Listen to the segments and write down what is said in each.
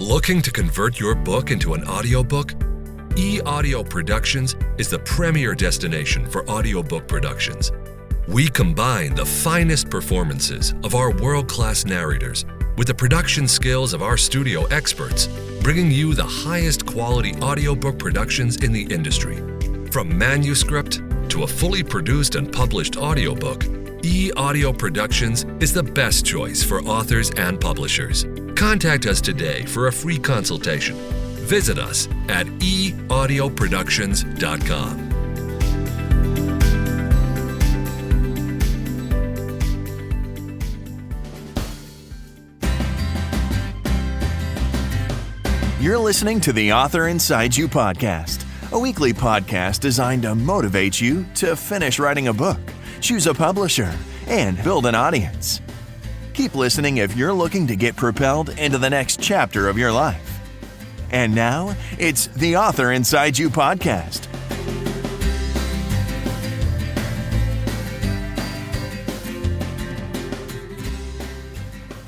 Looking to convert your book into an audiobook? E-Audio Productions is the premier destination for audiobook productions. We combine the finest performances of our world-class narrators with the production skills of our studio experts, bringing you the highest quality audiobook productions in the industry. From manuscript to a fully produced and published audiobook, E-Audio Productions is the best choice for authors and publishers. Contact us today for a free consultation. Visit us at eaudioproductions.com. You're listening to the Author Inside You podcast, a weekly podcast designed to motivate you to finish writing a book, choose a publisher, and build an audience. Keep listening if you're looking to get propelled into the next chapter of your life. And now, it's the Author Inside You podcast.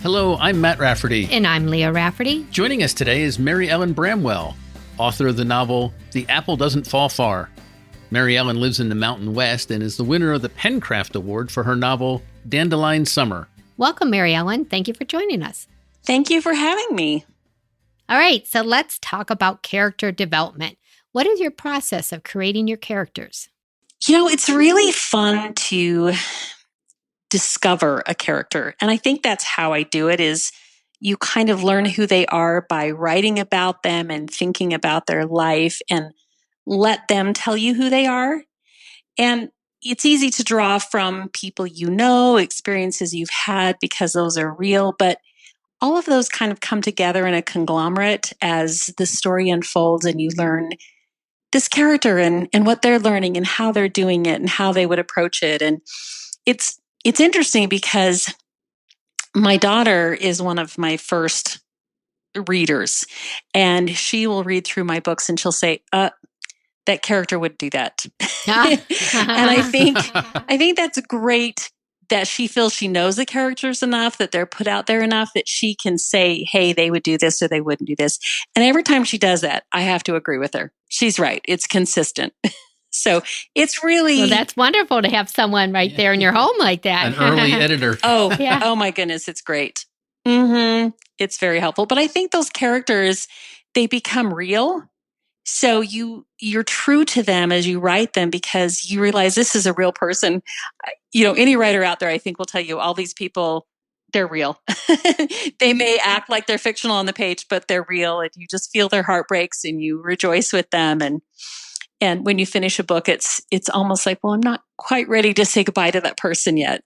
Hello, I'm Matt Rafferty. And I'm Leah Rafferty. Joining us today is Mary Ellen Bramwell, author of the novel The Apple Doesn't Fall Far. Mary Ellen lives in the Mountain West and is the winner of the Pencraft Award for her novel Dandelion Summer. Welcome, Mary Ellen. Thank you for joining us. Thank you for having me. All right, so let's talk about character development. What is your process of creating your characters? You know, it's really fun to discover a character. And I think that's how I do it is you kind of learn who they are by writing about them and thinking about their life and let them tell you who they are. And it's easy to draw from people you know, experiences you've had because those are real, but all of those kind of come together in a conglomerate as the story unfolds and you learn this character and what they're learning and how they're doing it and how they would approach it. And it's interesting because my daughter is one of my first readers, and she will read through my books and she'll say, that character would do that. And I think that's great that she feels she knows the characters enough, that they're put out there enough that she can say, hey, they would do this or they wouldn't do this. And every time she does that, I have to agree with her. She's right. It's consistent. So it's really... Well, that's wonderful to have someone right there in your home like that. An early editor. Oh, yeah. Oh my goodness. It's great. Mm-hmm. It's very helpful. But I think those characters, they become real. So you're true to them as you write them because you realize this is a real person. You know, any writer out there, I think, will tell you all these people, they're real. They may act like they're fictional on the page, but they're real. And you just feel their heartbreaks and you rejoice with them. And when you finish a book, it's almost like, well, I'm not quite ready to say goodbye to that person yet.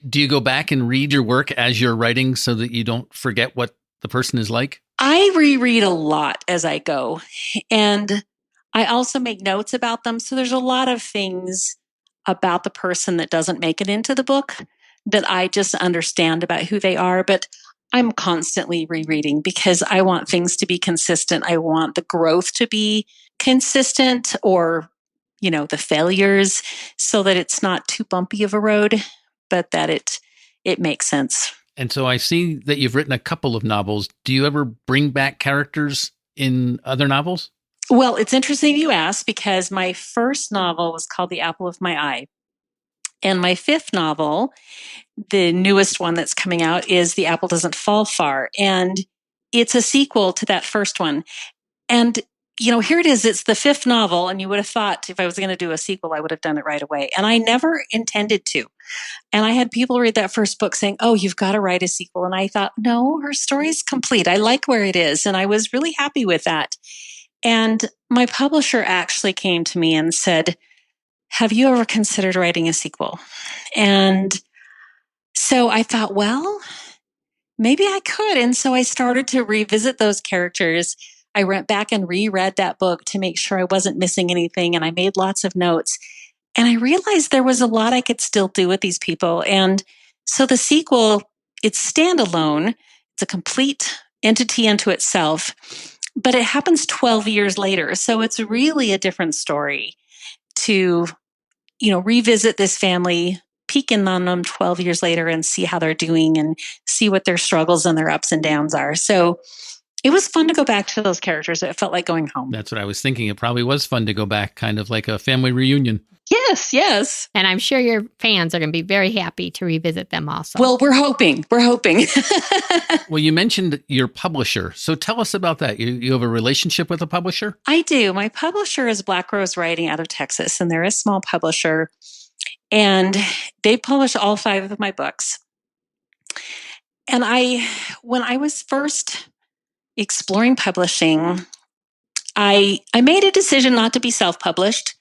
Do you go back and read your work as you're writing so that you don't forget what the person is like? I reread a lot as I go, and I also make notes about them. So there's a lot of things about the person that doesn't make it into the book that I just understand about who they are. But I'm constantly rereading because I want things to be consistent. I want the growth to be consistent or, you know, the failures so that it's not too bumpy of a road, but that it makes sense. And so I see that you've written a couple of novels. Do you ever bring back characters in other novels? Well, it's interesting you ask because my first novel was called The Apple of My Eye. And my fifth novel, the newest one that's coming out, is The Apple Doesn't Fall Far. And it's a sequel to that first one. And you know, here it is. It's the fifth novel. And you would have thought if I was going to do a sequel, I would have done it right away. And I never intended to. And I had people read that first book saying, oh, you've got to write a sequel. And I thought, no, her story is complete. I like where it is. And I was really happy with that. And my publisher actually came to me and said, have you ever considered writing a sequel? And so I thought, well, maybe I could. And so I started to revisit those characters. I went back and reread that book to make sure I wasn't missing anything. And I made lots of notes. And I realized there was a lot I could still do with these people. And so the sequel, it's standalone. It's a complete entity unto itself. But it happens 12 years later. So it's really a different story to, you know, revisit this family, peek in on them 12 years later and see how they're doing and see what their struggles and their ups and downs are. So it was fun to go back to those characters. It felt like going home. That's what I was thinking. It probably was fun to go back, kind of like a family reunion. Yes, yes. And I'm sure your fans are going to be very happy to revisit them also. Well, we're hoping. We're hoping. Well, you mentioned your publisher. So tell us about that. You have a relationship with a publisher? I do. My publisher is Black Rose Writing out of Texas, and they're a small publisher. And they publish all 5 of my books. And when I was first exploring publishing, I made a decision not to be self-published.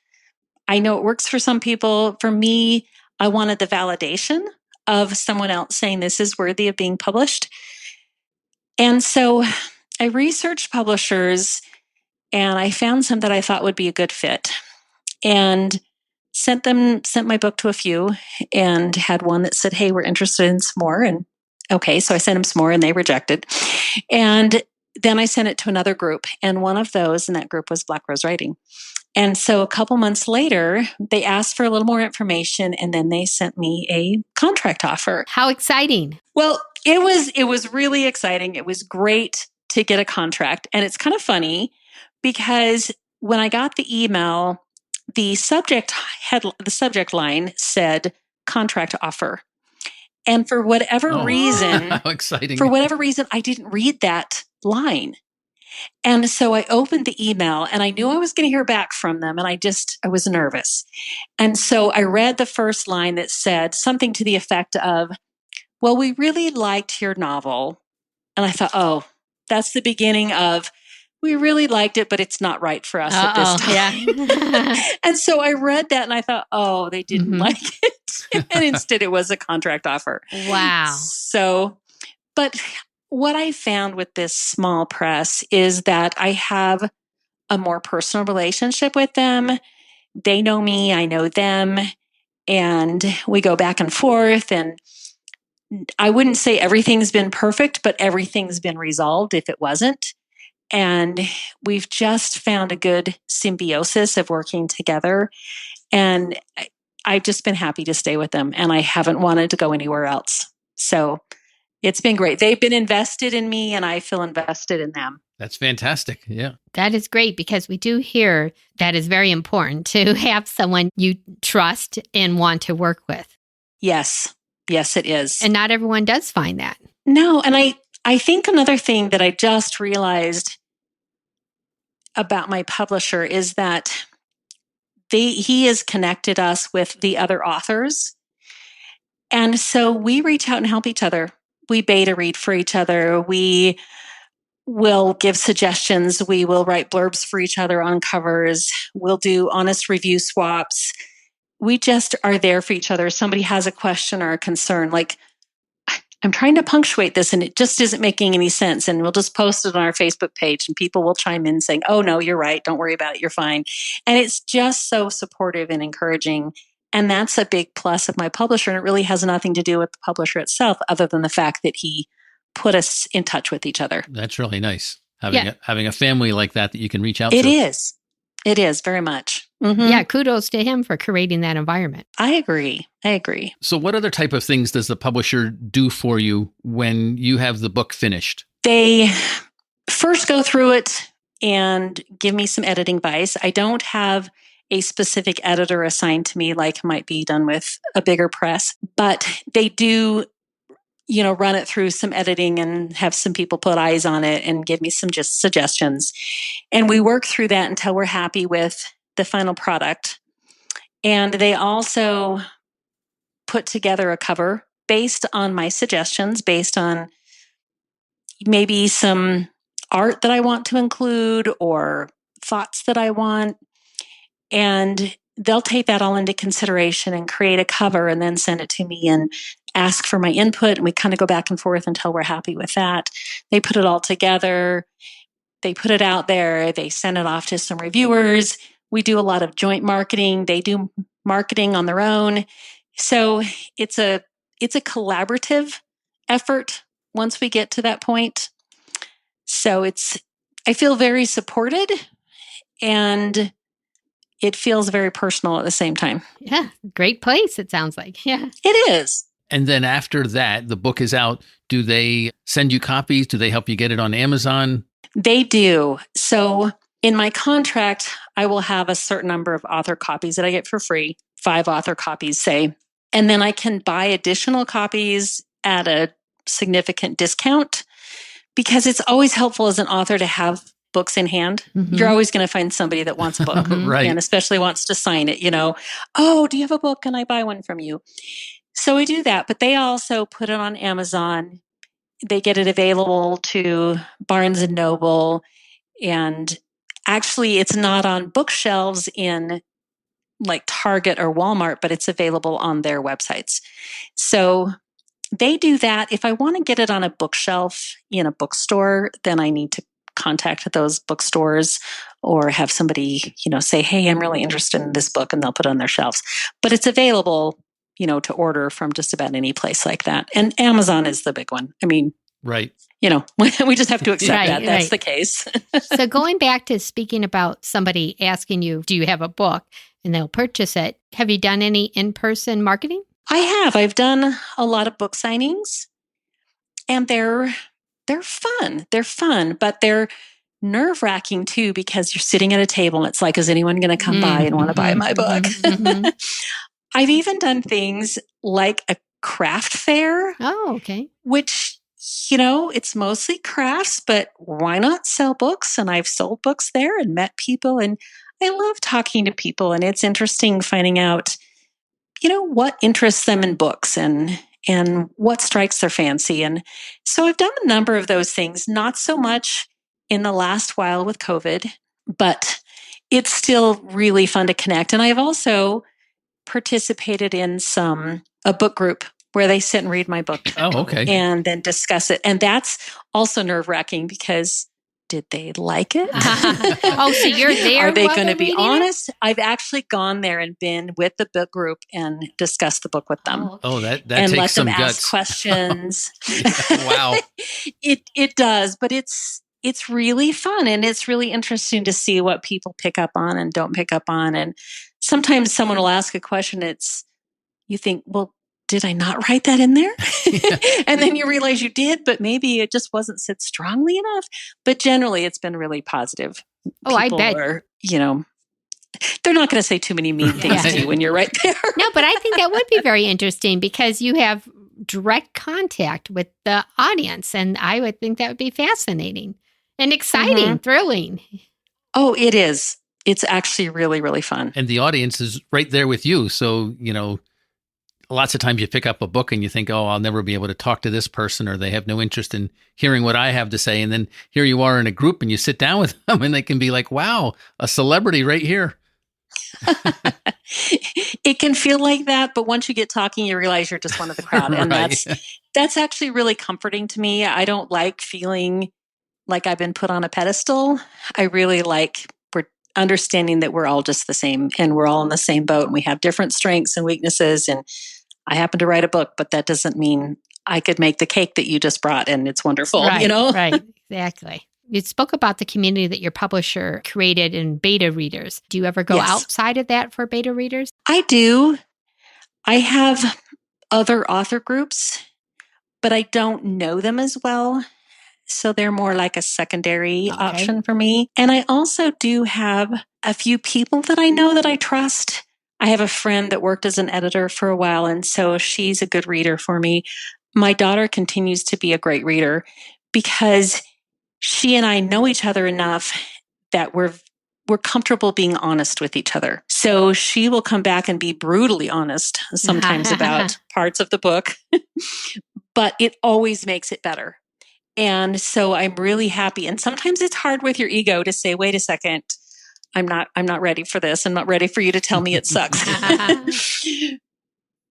I know it works for some people. For me, I wanted the validation of someone else saying this is worthy of being published. And so I researched publishers and I found some that I thought would be a good fit and sent my book to a few and had one that said, hey, we're interested in some more. And okay, so I sent them some more and they rejected. And then I sent it to another group. And one of those in that group was Black Rose Writing. And so a couple months later, they asked for a little more information and then they sent me a contract offer. How exciting. Well, it was really exciting. It was great to get a contract. And it's kind of funny because when I got the email, the subject line said contract offer. And for whatever reason, how exciting. For whatever reason, I didn't read that line. And so I opened the email and I knew I was going to hear back from them. And I was nervous. And so I read the first line that said something to the effect of, well, we really liked your novel. And I thought, oh, that's the beginning of, we really liked it, but it's not right for us at this time. Yeah. And so I read that and I thought, oh, they didn't like it. And instead it was a contract offer. Wow. So, but what I found with this small press is that I have a more personal relationship with them. They know me, I know them, and we go back and forth. And I wouldn't say everything's been perfect, but everything's been resolved if it wasn't. And we've just found a good symbiosis of working together. And I've just been happy to stay with them, and I haven't wanted to go anywhere else. So it's been great. They've been invested in me and I feel invested in them. That's fantastic. Yeah. That is great because we do hear that is very important to have someone you trust and want to work with. Yes. Yes, it is. And not everyone does find that. No. And I think another thing that I just realized about my publisher is that he has connected us with the other authors. And so we reach out and help each other. We beta read for each other. We will give suggestions. We will write blurbs for each other on covers. We'll do honest review swaps. We just are there for each other. If somebody has a question or a concern, like, I'm trying to punctuate this and it just isn't making any sense. And we'll just post it on our Facebook page and people will chime in saying, oh, no, you're right. Don't worry about it. You're fine. And it's just so supportive and encouraging. And that's a big plus of my publisher. And it really has nothing to do with the publisher itself, other than the fact that he put us in touch with each other. That's really nice. Having a family like that you can reach out to. It is. It is very much. Mm-hmm. Yeah, kudos to him for creating that environment. I agree. So what other type of things does the publisher do for you when you have the book finished? They first go through it and give me some editing advice. I don't have a specific editor assigned to me like might be done with a bigger press, but they do, run it through some editing and have some people put eyes on it and give me some just suggestions. And we work through that until we're happy with the final product. And they also put together a cover based on my suggestions, based on maybe some art that I want to include or thoughts that I want. And they'll take that all into consideration and create a cover and then send it to me and ask for my input. And we kind of go back and forth until we're happy with that. They put it all together. They put it out there. They send it off to some reviewers. We do a lot of joint marketing. They do marketing on their own. So it's a collaborative effort once we get to that point. So I feel very supported and it feels very personal at the same time. Yeah, great place, it sounds like. Yeah. It is. And then after that, the book is out. Do they send you copies? Do they help you get it on Amazon? They do. So in my contract, I will have a certain number of author copies that I get for free, 5 author copies, say. And then I can buy additional copies at a significant discount because it's always helpful as an author to have books in hand. Mhm. You're always going to find somebody that wants a book Right. and especially wants to sign it, Oh, do you have a book? Can I buy one from you? So we do that, but they also put it on Amazon. They get it available to Barnes and Noble. And actually, it's not on bookshelves in like Target or Walmart, but it's available on their websites. So they do that. If I want to get it on a bookshelf in a bookstore, then I need to contact those bookstores or have somebody, say, hey, I'm really interested in this book, and they'll put it on their shelves. But it's available, to order from just about any place like that. And Amazon is the big one. I mean, Right. we just have to accept Right, that. That's right. the case. So going back to speaking about somebody asking you, do you have a book? And they'll purchase it. Have you done any in-person marketing? I have. I've done a lot of book signings, and they're fun. They're fun, but they're nerve-wracking too because you're sitting at a table and it's like, is anyone going to come by and want to buy my book? Mhm. I've even done things like a craft fair, Oh, okay. which, it's mostly crafts, but why not sell books? And I've sold books there and met people, and I love talking to people, and it's interesting finding out, what interests them in books and what strikes their fancy. And so I've done a number of those things, not so much in the last while with COVID, but it's still really fun to connect. And I've also participated in a book group where they sit and read my book Oh, okay. and then discuss it. And that's also nerve-wracking because did they like it? Oh, so you're there Are they while going to they're be reading it? honest? I've actually gone there and been with the book group and discussed the book with them. Oh, Oh, that and let takes some them guts. ask questions. Wow. It does, but it's really fun, and it's really interesting to see what people pick up on and don't pick up on. And sometimes someone will ask a question. You think, well, did I not write that in there? And then you realize you did, but maybe it just wasn't said strongly enough. But generally, it's been really positive. Oh, I People bet. are, they're not going to say too many mean things to you when you're right there. No, but I think that would be very interesting because you have direct contact with the audience. And I would think that would be fascinating and exciting, thrilling. Oh, it is. It's actually really, really fun. And the audience is right there with you. So, lots of times you pick up a book and you think, oh, I'll never be able to talk to this person, or they have no interest in hearing what I have to say. And then here you are in a group and you sit down with them and they can be like, wow, a celebrity right here. It can feel like that, but once you get talking, you realize you're just one of the crowd. And Right. that's actually really comforting to me. I don't like feeling like I've been put on a pedestal. I really like we're understanding that we're all just the same and we're all in the same boat and we have different strengths and weaknesses. And I happen to write a book, but that doesn't mean I could make the cake that you just brought and it's wonderful, Right, you know? Right, exactly. You spoke about the community that your publisher created in beta readers. Do you ever go Yes. outside of that for beta readers? I do. I have other author groups, but I don't know them as well. So they're more like a secondary Okay. option for me. And I also do have a few people that I know that I trust. I have a friend that worked as an editor for a while, and so she's a good reader for me. My daughter continues to be a great reader because she and I know each other enough that we're comfortable being honest with each other. So she will come back and be brutally honest sometimes about parts of the book, but it always makes it better. And so I'm really happy. And sometimes it's hard with your ego to say, wait a second, I'm not ready for this. I'm not ready for you to tell me it sucks.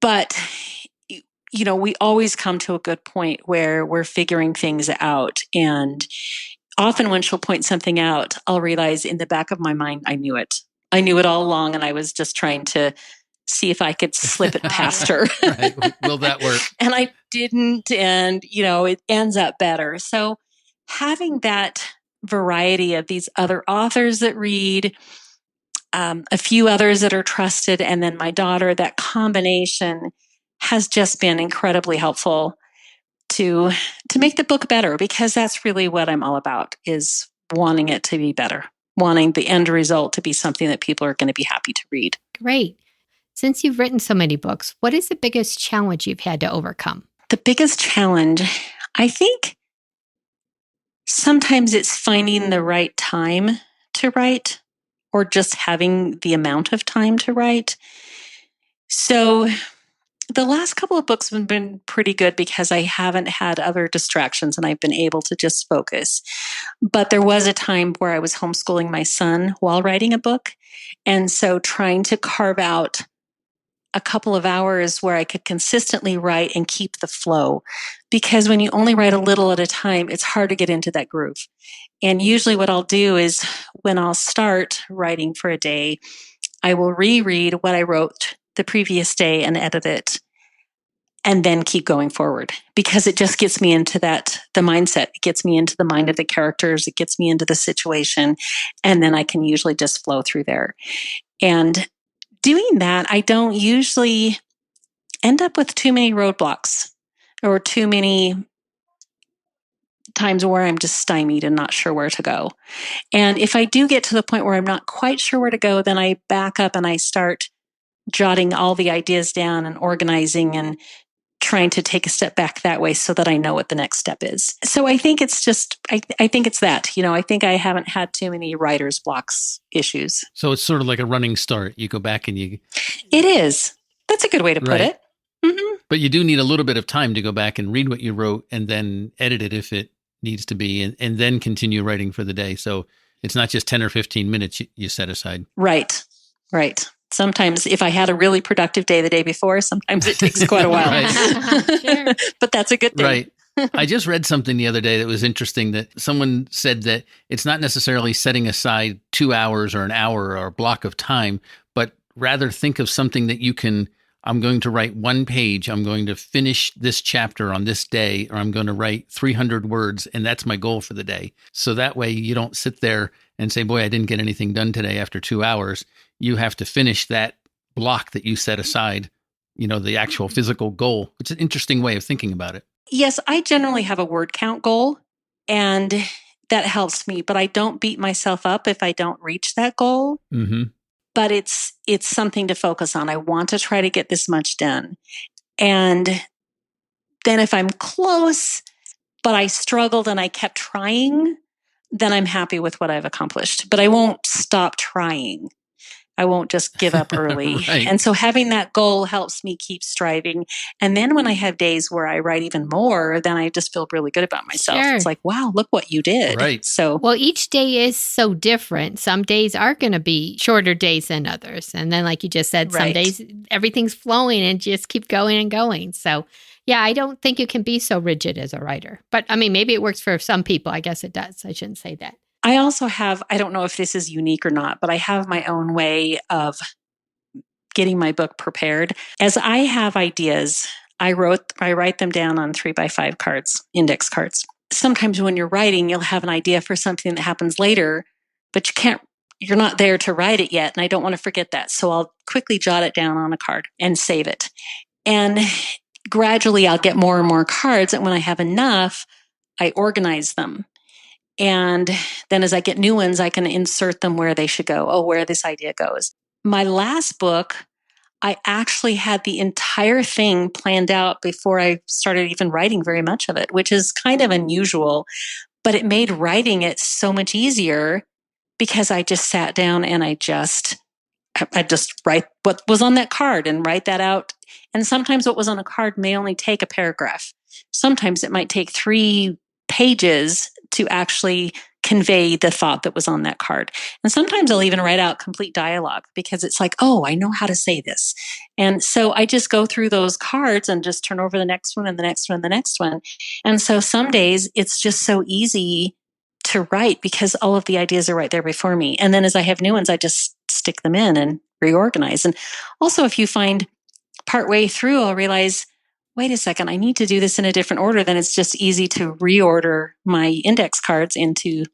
But we always come to a good point where we're figuring things out. And often when she'll point something out, I'll realize in the back of my mind, I knew it. I knew it all along. And I was just trying to see if I could slip it past her. Right. Will that work? And I didn't. And, it ends up better. So having that variety of these other authors that read, a few others that are trusted, and then my daughter, that combination has just been incredibly helpful. to make the book better, because that's really what I'm all about, is wanting it to be better, wanting the end result to be something that people are going to be happy to read. Great. Since you've written so many books, what is the biggest challenge you've had to overcome? The biggest challenge, I think sometimes it's finding the right time to write, or just having the amount of time to write. So the last couple of books have been pretty good because I haven't had other distractions and I've been able to just focus. But there was a time where I was homeschooling my son while writing a book. And so trying to carve out a couple of hours where I could consistently write and keep the flow. Because when you only write a little at a time, it's hard to get into that groove. And usually what I'll do is when I'll start writing for a day, I will reread what I wrote the previous day and edit it, and then keep going forward, because it just gets me into the mindset. It gets me into the mind of the characters. It gets me into the situation. And then I can usually just flow through there. And doing that, I don't usually end up with too many roadblocks or too many times where I'm just stymied and not sure where to go. And if I do get to the point where I'm not quite sure where to go, then I back up and I start jotting all the ideas down and organizing and trying to take a step back that way so that I know what the next step is. So I think it's just, I think it's that, I think I haven't had too many writer's blocks issues. So it's sort of like a running start. You go back and you... It is. That's a good way to put it. Mm-hmm. But you do need a little bit of time to go back and read what you wrote and then edit it if it needs to be, and then continue writing for the day. So it's not just 10 or 15 minutes you set aside. Right. Sometimes if I had a really productive day the day before, sometimes it takes quite a while. Sure. But that's a good thing. Right. I just read something the other day that was interesting, that someone said that it's not necessarily setting aside 2 hours or an hour or a block of time, but rather think of something that you can, I'm going to write 1 page, I'm going to finish this chapter on this day, or I'm going to write 300 words, and that's my goal for the day. So that way you don't sit there and say, boy, I didn't get anything done today after 2 hours. You have to finish that block that you set aside, the actual physical goal. It's an interesting way of thinking about it. Yes, I generally have a word count goal, and that helps me, but I don't beat myself up if I don't reach that goal. Mm-hmm. But it's something to focus on. I want to try to get this much done. And then if I'm close, but I struggled and I kept trying, then I'm happy with what I've accomplished. But I won't stop trying. I won't just give up early. Right. And so having that goal helps me keep striving. And then when I have days where I write even more, then I just feel really good about myself. Sure. It's like, wow, look what you did. Right. So, Well, each day is so different. Some days are going to be shorter days than others. And then, like you just said, some Right. days everything's flowing and just keep going and going. So, yeah, I don't think you can be so rigid as a writer. But I mean, maybe it works for some people. I guess it does. I shouldn't say that. I also have, I don't know if this is unique or not, but I have my own way of getting my book prepared. As I have ideas, I write them down on 3x5 cards, index cards. Sometimes when you're writing, you'll have an idea for something that happens later, but you're not there to write it yet. And I don't want to forget that. So I'll quickly jot it down on a card and save it. And gradually I'll get more and more cards. And when I have enough, I organize them. And then as I get new ones, I can insert them where they should go, where this idea goes. My last book, I actually had the entire thing planned out before I started even writing very much of it, which is kind of unusual, but it made writing it so much easier because I just sat down and I just write what was on that card and write that out. And sometimes what was on a card may only take a paragraph. Sometimes it might take 3 pages to actually convey the thought that was on that card. And sometimes I'll even write out complete dialogue because it's like, oh, I know how to say this. And so I just go through those cards and just turn over the next one and the next one and the next one. And so some days it's just so easy to write because all of the ideas are right there before me. And then as I have new ones, I just stick them in and reorganize. And also if you find partway through, I'll realize, wait a second, I need to do this in a different order. Then it's just easy to reorder my index cards into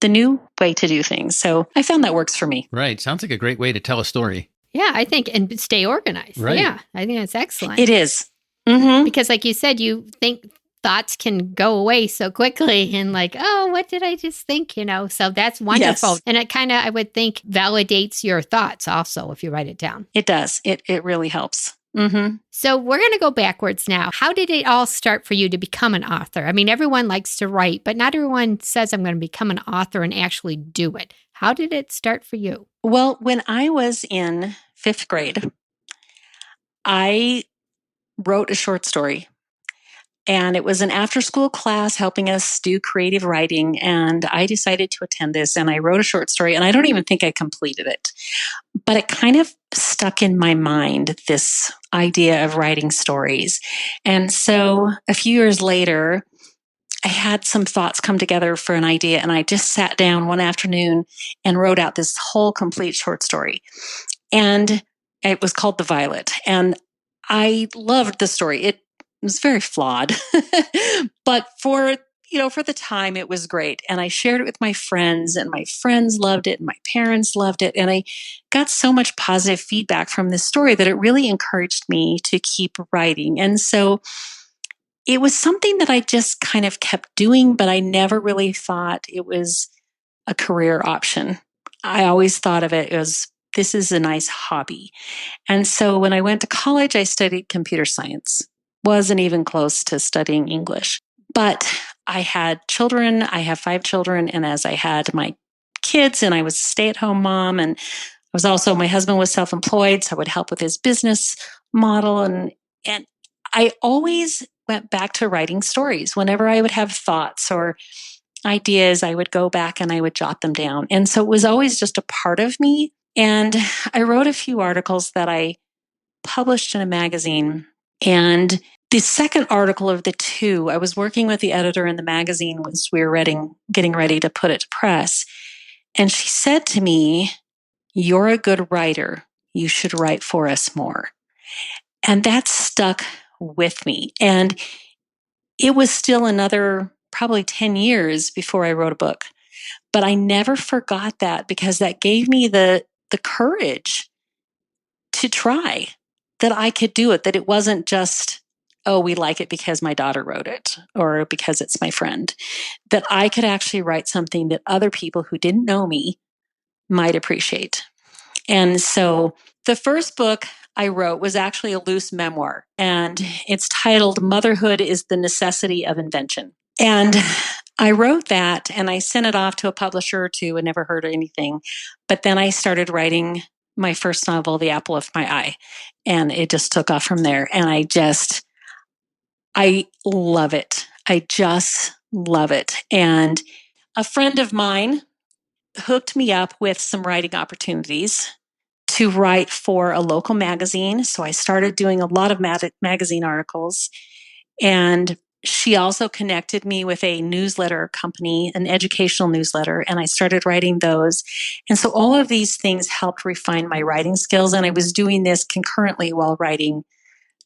the new way to do things. So I found that works for me. Right. Sounds like a great way to tell a story. Yeah, I think, and stay organized. Right. Yeah, I think that's excellent. It is. Mm-hmm. Because like you said, you think thoughts can go away so quickly and like, oh, what did I just think? So that's wonderful. Yes. And it kind of, I would think, validates your thoughts also if you write it down. It does. It really helps. Mm-hmm. So we're going to go backwards now. How did it all start for you to become an author? I mean, everyone likes to write, but not everyone says I'm going to become an author and actually do it. How did it start for you? Well, when I was in 5th grade, I wrote a short story. And it was an after-school class helping us do creative writing. And I decided to attend this, and I wrote a short story. And I don't even think I completed it. But it kind of stuck in my mind, this idea of writing stories. And so a few years later, I had some thoughts come together for an idea. And I just sat down one afternoon and wrote out this whole complete short story. And it was called The Violet. And I loved the story. It was very flawed, but for the time it was great. And I shared it with my friends, and my friends loved it, and my parents loved it. And I got so much positive feedback from this story that it really encouraged me to keep writing. And so it was something that I just kind of kept doing, but I never really thought it was a career option. I always thought of it as, this is a nice hobby. And so when I went to college, I studied computer science. Wasn't even close to studying English. But I had children. I have 5 children. And as I had my kids, and I was a stay-at-home mom, and my husband was self-employed, so I would help with his business model. And I always went back to writing stories. Whenever I would have thoughts or ideas, I would go back and I would jot them down. And so it was always just a part of me. And I wrote a few articles that I published in a magazine. And the second article of the 2, I was working with the editor in the magazine as we were getting ready to put it to press. And she said to me, "You're a good writer. You should write for us more." And that stuck with me. And it was still another probably 10 years before I wrote a book. But I never forgot that, because that gave me the courage to try, that I could do it, that it wasn't just, oh, we like it because my daughter wrote it or because it's my friend, that I could actually write something that other people who didn't know me might appreciate. And so the first book I wrote was actually a loose memoir, and it's titled Motherhood is the Necessity of Invention. And I wrote that, and I sent it off to a publisher or two and never heard anything. But then I started writing my first novel, The Apple of My Eye, and it just took off from there. And I love it. I just love it. And a friend of mine hooked me up with some writing opportunities to write for a local magazine. So I started doing a lot of magazine articles. And she also connected me with a newsletter company, an educational newsletter, and I started writing those. And so all of these things helped refine my writing skills. And I was doing this concurrently while writing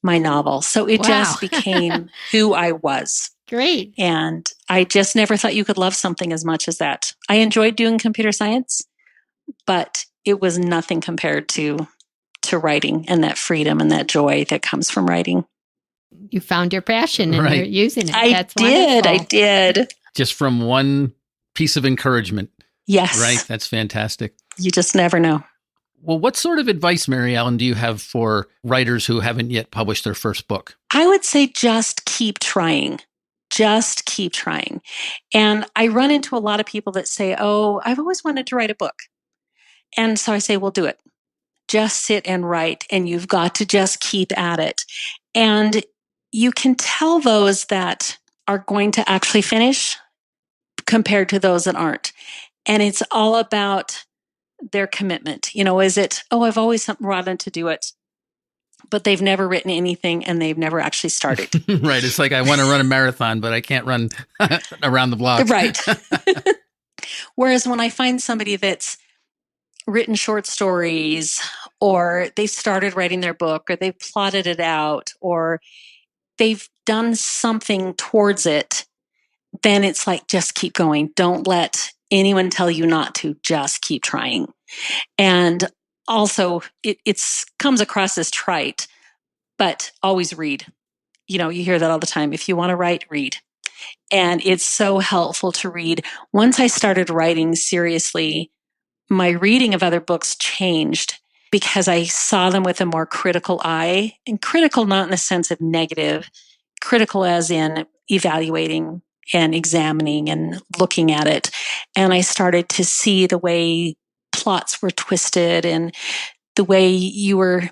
my novel. So it just became who I was. Great. And I just never thought you could love something as much as that. I enjoyed doing computer science, but it was nothing compared to writing and that freedom and that joy that comes from writing. You found your passion and you're using it. I did. Just from one piece of encouragement. Yes. Right. That's fantastic. You just never know. Well, what sort of advice, Mary Ellen, do you have for writers who haven't yet published their first book? I would say just keep trying. Just keep trying. And I run into a lot of people that say, "Oh, I've always wanted to write a book." And so I say, well, do it. Just sit and write, and you've got to just keep at it. And you can tell those that are going to actually finish compared to those that aren't. And it's all about their commitment. Is it, oh, I've always wanted to do it, but they've never written anything and they've never actually started. Right. It's like, I want to run a marathon, but I can't run around the block. Right. Whereas when I find somebody that's written short stories, or they started writing their book, or they've plotted it out, or they've done something towards it, then it's like, just keep going. Don't let anyone tell you not to. Just keep trying. And also, it comes across as trite, but always read. you hear that all the time. If you want to write, read. And it's so helpful to read. Once I started writing seriously, my reading of other books changed because I saw them with a more critical eye, and critical not in the sense of negative, critical as in evaluating and examining and looking at it. And I started to see the way plots were twisted and the way you were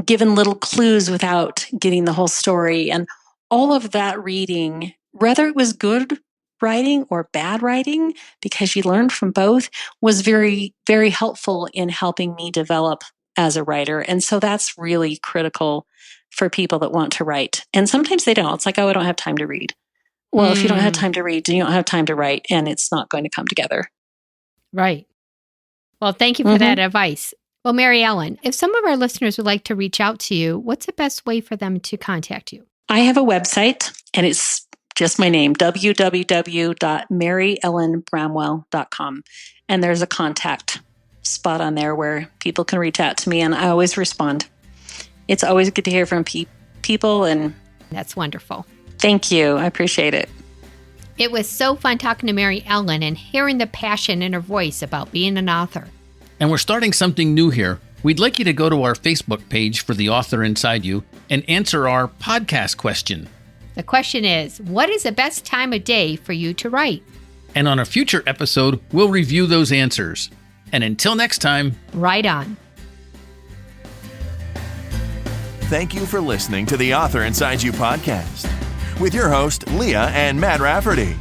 given little clues without getting the whole story. And all of that reading, whether it was good writing or bad writing, because you learned from both, was very, very helpful in helping me develop as a writer. And so that's really critical for people that want to write. And sometimes they don't. It's like, oh, I don't have time to read. Well, if you don't have time to read, then you don't have time to write, and it's not going to come together. Right. Well, thank you for that advice. Well, Mary Ellen, if some of our listeners would like to reach out to you, what's the best way for them to contact you? I have a website, and it's just my name, www.maryanellenbramwell.com. And there's a contact spot on there where people can reach out to me, and I always respond. It's always good to hear from people, and that's wonderful. Thank you. I appreciate it. It was so fun talking to Mary Ellen and hearing the passion in her voice about being an author. And we're starting something new here. We'd like you to go to our Facebook page for The Author Inside You and answer our podcast question. The question is, what is the best time of day for you to write? And on a future episode, we'll review those answers. And until next time, write on. Thank you for listening to the Author Inside You podcast with your host, Leah and Matt Rafferty.